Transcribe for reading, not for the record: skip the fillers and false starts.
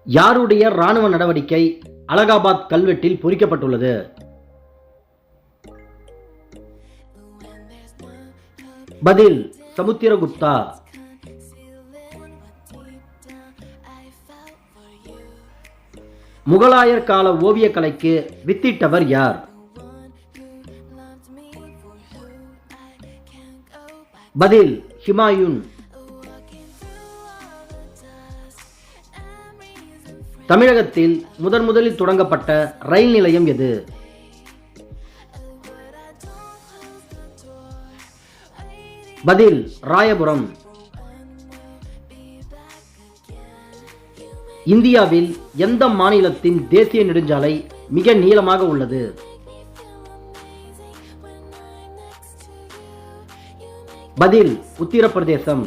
யாருடைய இராணுவ நடவடிக்கை அலகாபாத் கல்வெட்டில் பொறிக்கப்பட்டுள்ளது? பதில் சமுத்திரகுப்தா. முகலாயர் கால ஓவியக்கலைக்கு வித்திட்டவர் யார்? பதில் ஹுமாயூன். தமிழகத்தில் முதலில் தொடங்கப்பட்ட ரயில் நிலையம் எது? பதில் ராயபுரம். இந்தியாவில் எந்த மாநிலத்தின் தேசிய நெடுஞ்சாலை மிக நீளமாக உள்ளது? பதில் உத்தரப்பிரதேசம்.